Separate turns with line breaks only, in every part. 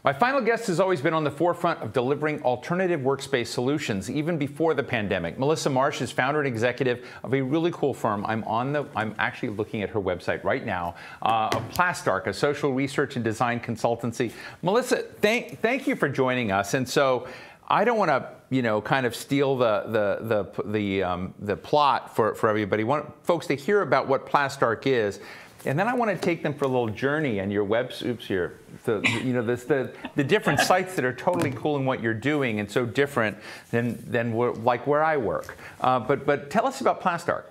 My final guest has always been on the forefront of delivering alternative workspace solutions, even before the pandemic. Melissa Marsh is founder and executive of a really cool firm. I'm actually looking at her website right now, PLASTARC, a social research and design consultancy. Melissa, thank you for joining us. And so I don't want to, kind of steal the plot for everybody. I want folks to hear about what PLASTARC is. And then I want to take them for a little journey on your the different sites that are totally cool in what you're doing and so different than where I work. But tell us about PLASTARC.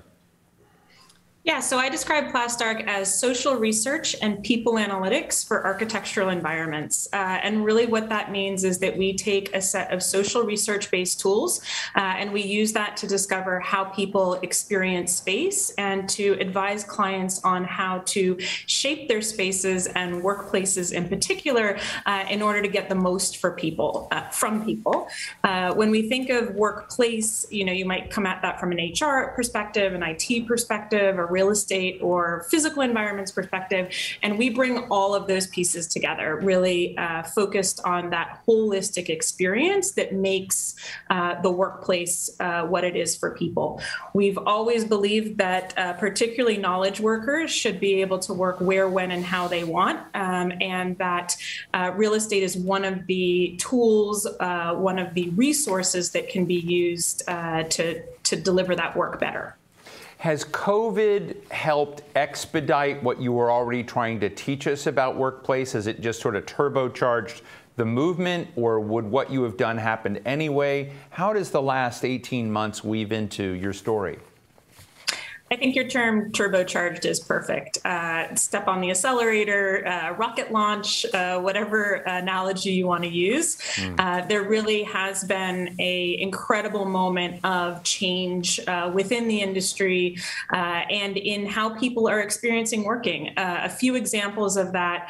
Yeah, so I describe PLASTARC as social research and people analytics for architectural environments. And really what that means is that we take a set of social research-based tools and we use that to discover how people experience space and to advise clients on how to shape their spaces and workplaces in particular in order to get the most for people, from people. When we think of workplace, you might come at that from an HR perspective, an IT perspective, a real estate or physical environments perspective, and we bring all of those pieces together, really focused on that holistic experience that makes the workplace what it is for people. We've always believed that particularly knowledge workers should be able to work where, when, and how they want, and that real estate is one of the tools, one of the resources that can be used to deliver that work better.
Has COVID helped expedite what you were already trying to teach us about workplace? Has it just sort of turbocharged the movement, or would what you have done happen anyway? How does the last 18 months weave into your story?
I think your term turbocharged is perfect. Step on the accelerator, rocket launch, whatever analogy you want to use. There really has been an incredible moment of change within the industry and in how people are experiencing working. A few examples of that,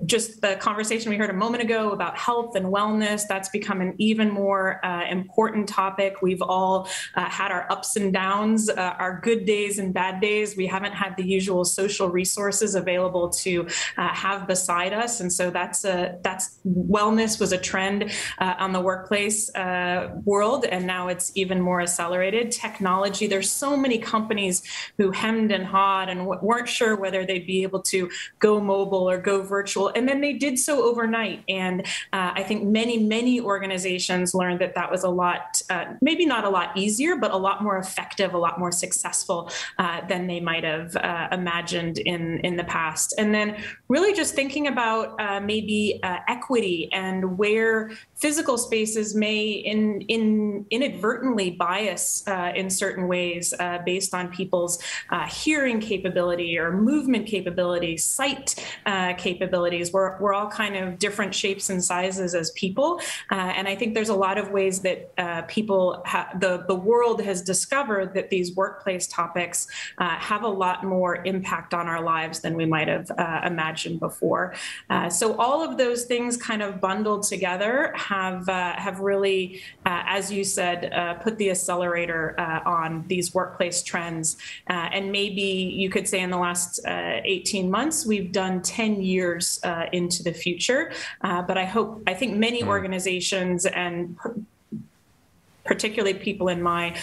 just the conversation we heard a moment ago about health and wellness, that's become an even more important topic. We've all had our ups and downs, our good days and bad days. We haven't had the usual social resources available to have beside us, and so that's wellness was a trend on the workplace world, and now it's even more accelerated. Technology. There's so many companies who hemmed and hawed and weren't sure whether they'd be able to go mobile or go virtual, and then they did so overnight. And I think many organizations learned that was a lot, maybe not a lot easier, but a lot more effective, a lot more successful than they might have imagined in the past. And then really just thinking about maybe equity and where physical spaces may inadvertently bias in certain ways based on people's hearing capability or movement capability, sight capabilities. We're all kind of different shapes and sizes as people. And I think there's a lot of ways that the world has discovered that these workplace topics have a lot more impact on our lives than we might have imagined before. So all of those things kind of bundled together have really, as you said, put the accelerator on these workplace trends. And maybe you could say in the last 18 months, we've done 10 years into the future. But I think many organizations and particularly people in my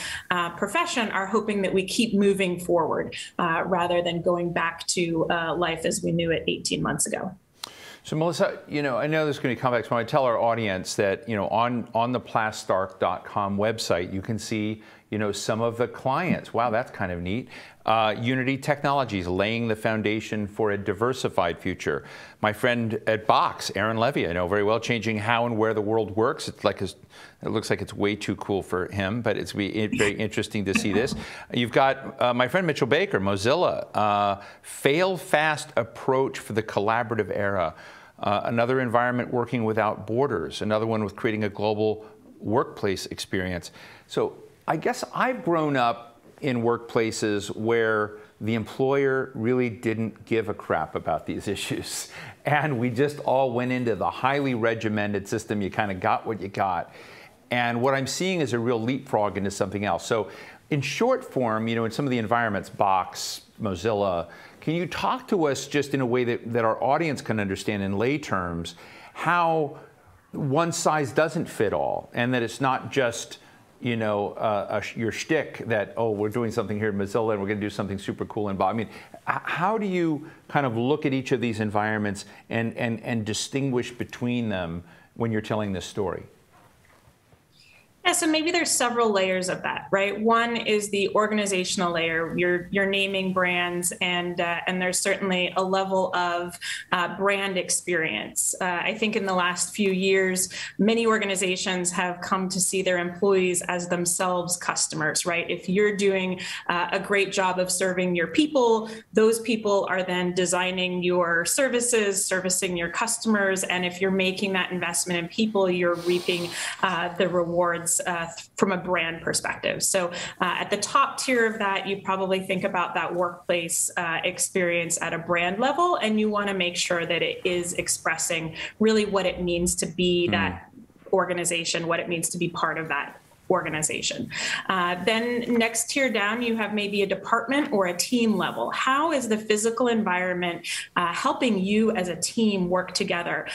profession are hoping that we keep moving forward rather than going back to life as we knew it 18 months ago.
So Melissa, I know this is going to be complex, but I want to tell our audience that, on the plastarc.com website, you can see, some of the clients. Wow, that's kind of neat. Unity Technologies, laying the foundation for a diversified future. My friend at Box, Aaron Levy, I know very well, changing how and where the world works. It looks like it's way too cool for him, but it's very interesting to see this. You've got my friend Mitchell Baker, Mozilla, fail-fast approach for the collaborative era. Another environment working without borders. Another one with creating a global workplace experience. So I guess I've grown up in workplaces where the employer really didn't give a crap about these issues. And we just all went into the highly regimented system. You kind of got what you got. And what I'm seeing is a real leapfrog into something else. So in short form, in some of the environments, Box, Mozilla, can you talk to us just in a way that our audience can understand in lay terms, how one size doesn't fit all, and that it's not just, you know, your shtick that, oh, we're doing something here in Mozilla and we're going to do something super cool in Bob. I mean, how do you kind of look at each of these environments and distinguish between them when you're telling this story?
Yeah, so maybe there's several layers of that, right? One is the organizational layer. You're naming brands, and there's certainly a level of brand experience. I think in the last few years, many organizations have come to see their employees as themselves customers, right? If you're doing a great job of serving your people, those people are then designing your services, servicing your customers, and if you're making that investment in people, you're reaping the rewards from a brand perspective. So at the top tier of that, you probably think about that workplace experience at a brand level, and you want to make sure that it is expressing really what it means to be that organization, what it means to be part of that organization. Then next tier down, you have maybe a department or a team level. How is the physical environment helping you as a team work together,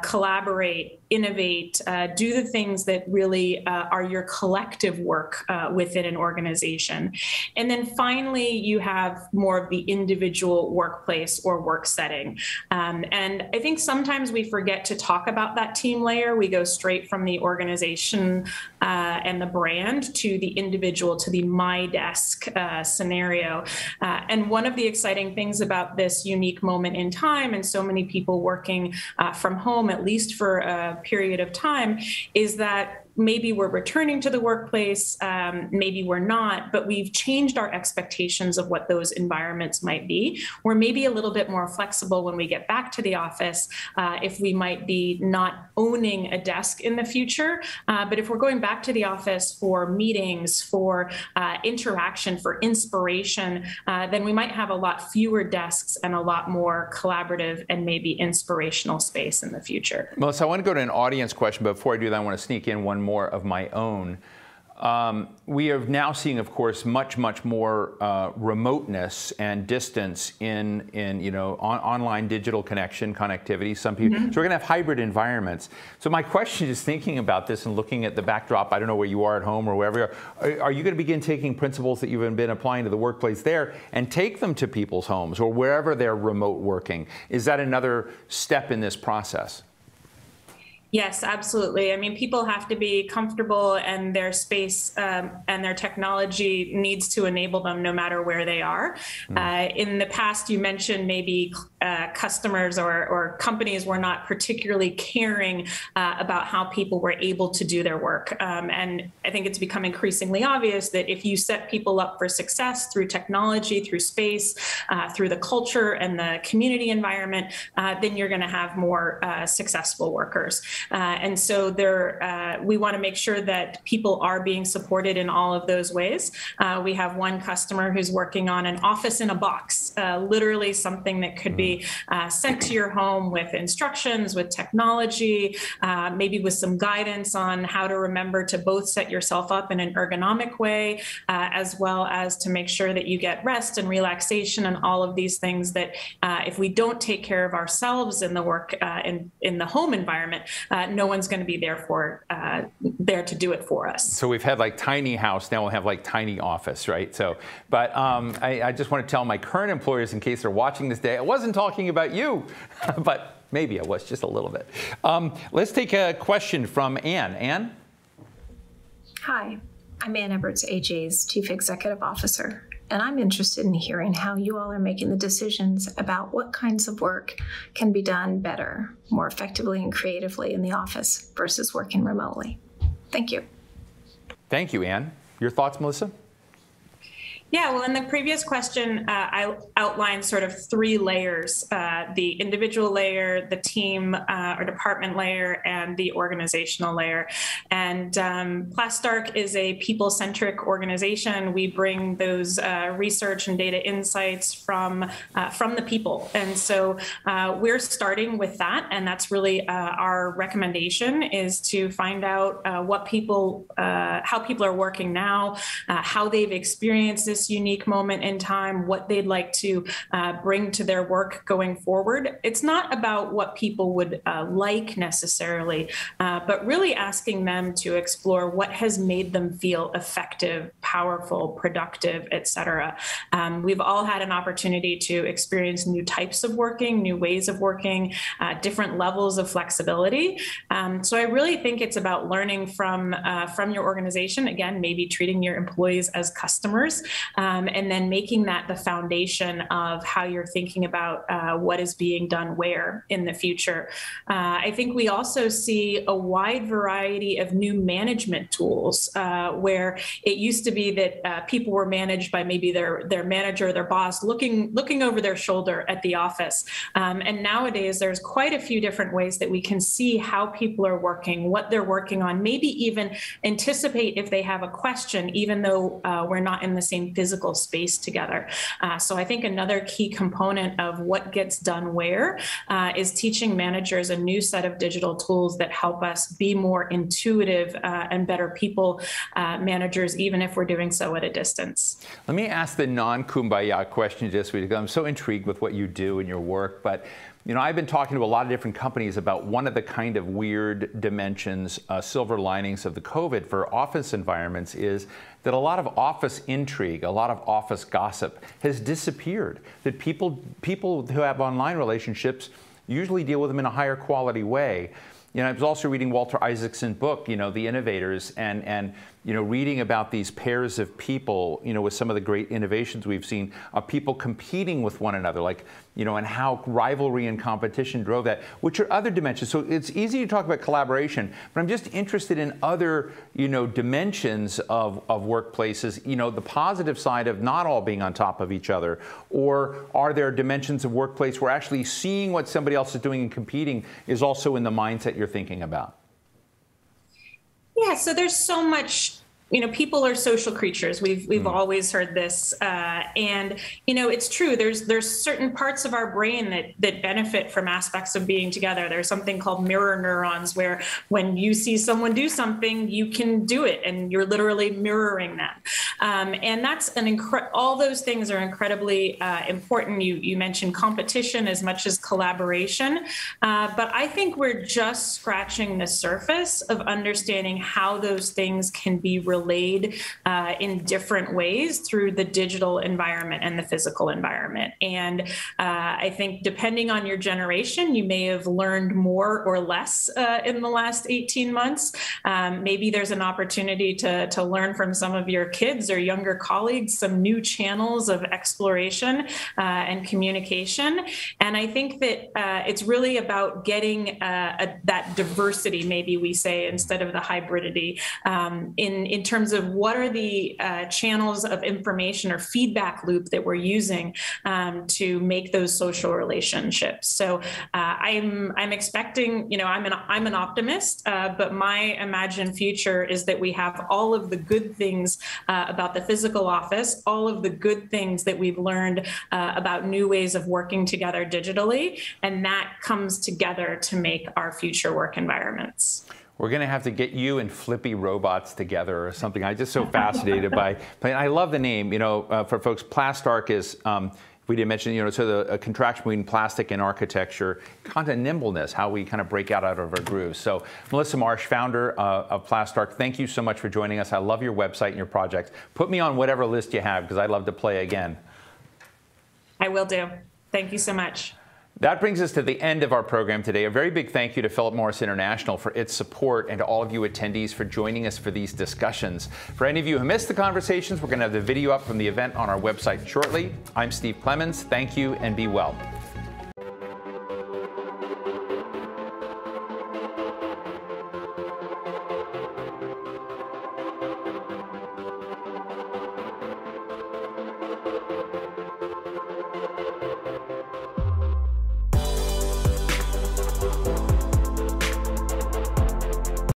collaborate, innovate, do the things that really are your collective work within an organization? And then finally, you have more of the individual workplace or work setting. And I think sometimes we forget to talk about that team layer. We go straight from the organization and the brand to the individual, to the my desk scenario. And one of the exciting things about this unique moment in time, and so many people working from home, at least for a period of time, is that maybe we're returning to the workplace, maybe we're not, but we've changed our expectations of what those environments might be. We're maybe a little bit more flexible when we get back to the office, if we might be not owning a desk in the future. But if we're going back to the office for meetings, for interaction, for inspiration, then we might have a lot fewer desks and a lot more collaborative and maybe inspirational space in the future.
Melissa, I want to go to an audience question, but before I do that, I want to sneak in one more of my own. We are now seeing, of course, much more remoteness and distance in you know, online digital connectivity. Some people, so we're going to have hybrid environments. So my question is, thinking about this and looking at the backdrop, I don't know where you are at home or wherever you are you going to begin taking principles that you've been applying to the workplace there and take them to people's homes or wherever they're remote working? Is that another step in this process?
Yes, absolutely. I mean, people have to be comfortable, and their space and their technology needs to enable them no matter where they are. In the past, you mentioned maybe customers or companies were not particularly caring about how people were able to do their work. And I think it's become increasingly obvious that if you set people up for success through technology, through space, through the culture and the community environment, then you're going to have more successful workers. And so we want to make sure that people are being supported in all of those ways. We have one customer who's working on an office in a box, literally something that could be sent to your home with instructions, with technology, maybe with some guidance on how to remember to both set yourself up in an ergonomic way, as well as to make sure that you get rest and relaxation and all of these things that if we don't take care of ourselves in the work, in the home environment, no one's going to be there to do it for us. So
we've had like tiny house, now we'll have like tiny office, right? So, but I just want to tell my current employers, in case they're watching this day, I wasn't talking about you, but maybe I was just a little bit. Let's take a question from Ann. Ann?
Hi, I'm Ann Edwards, AJ's Chief Executive Officer, and I'm interested in hearing how you all are making the decisions about what kinds of work can be done better, more effectively and creatively in the office versus working remotely. Thank you.
Thank you, Ann. Your thoughts, Melissa?
Yeah, well, in the previous question, I outlined sort of three layers, the individual layer, the team or department layer, and the organizational layer. And PLASTARC is a people-centric organization. We bring those research and data insights from the people. And so we're starting with that, and that's really our recommendation, is to find out what people, how people are working now, how they've experienced this this unique moment in time, what they'd like to bring to their work going forward. It's not about what people would like necessarily, but really asking them to explore what has made them feel effective, powerful, productive, etc. We've all had an opportunity to experience new types of working, new ways of working, different levels of flexibility. So I really think it's about learning from your organization, again, maybe treating your employees as customers, and then making that the foundation of how you're thinking about what is being done where in the future. I think we also see a wide variety of new management tools where it used to be that people were managed by maybe their manager, their boss, looking over their shoulder at the office. And nowadays, there's quite a few different ways that we can see how people are working, what they're working on, maybe even anticipate if they have a question, even though we're not in the same physical space together. So I think another key component of what gets done where is teaching managers a new set of digital tools that help us be more intuitive and better people managers, even if we're doing so at a distance.
Let me ask the non-kumbaya question just because I'm so intrigued with what you do in your work. But I've been talking to a lot of different companies about one of the kind of weird dimensions, silver linings of the COVID for office environments is that a lot of office intrigue, a lot of office gossip has disappeared. That people who have online relationships usually deal with them in a higher quality way. I was also reading Walter Isaacson's book, The Innovators, and reading about these pairs of people, with some of the great innovations we've seen, of people competing with one another, like, and how rivalry and competition drove that, which are other dimensions. So it's easy to talk about collaboration, but I'm just interested in other, dimensions of workplaces, the positive side of not all being on top of each other, or are there dimensions of workplace where actually seeing what somebody else is doing and competing is also in the mindset you're thinking about?
Yeah, so there's so much, people are social creatures. We've always heard this. And, it's true. There's certain parts of our brain that benefit from aspects of being together. There's something called mirror neurons where when you see someone do something, you can do it and you're literally mirroring them. And that's all those things are incredibly important. You mentioned competition as much as collaboration. But I think we're just scratching the surface of understanding how those things can be relayed in different ways through the digital environment and the physical environment. And I think depending on your generation, you may have learned more or less in the last 18 months. Maybe there's an opportunity to learn from some of your kids or younger colleagues some new channels of exploration and communication. And I think that it's really about getting that diversity, maybe we say, instead of the hybridity, in terms of what are the channels of information or feedback loop that we're using to make those social relationships. So I'm expecting, I'm an optimist, but my imagined future is that we have all of the good things about the physical office, all of the good things that we've learned about new ways of working together digitally, and that comes together to make our future work environments.
We're going to have to get you and Flippy robots together or something. I'm just so fascinated by playing. I love the name, for folks. PLASTARC is, we didn't mention, so a contraction between plastic and architecture, kind of nimbleness, how we kind of break out of our grooves. So Melissa Marsh, founder of PLASTARC, thank you so much for joining us. I love your website and your projects. Put me on whatever list you have, because I'd love to play again.
I will do. Thank you so much.
That brings us to the end of our program today. A very big thank you to Philip Morris International for its support and to all of you attendees for joining us for these discussions. For any of you who missed the conversations, we're going to have the video up from the event on our website shortly. I'm Steve Clemons. Thank you and be well.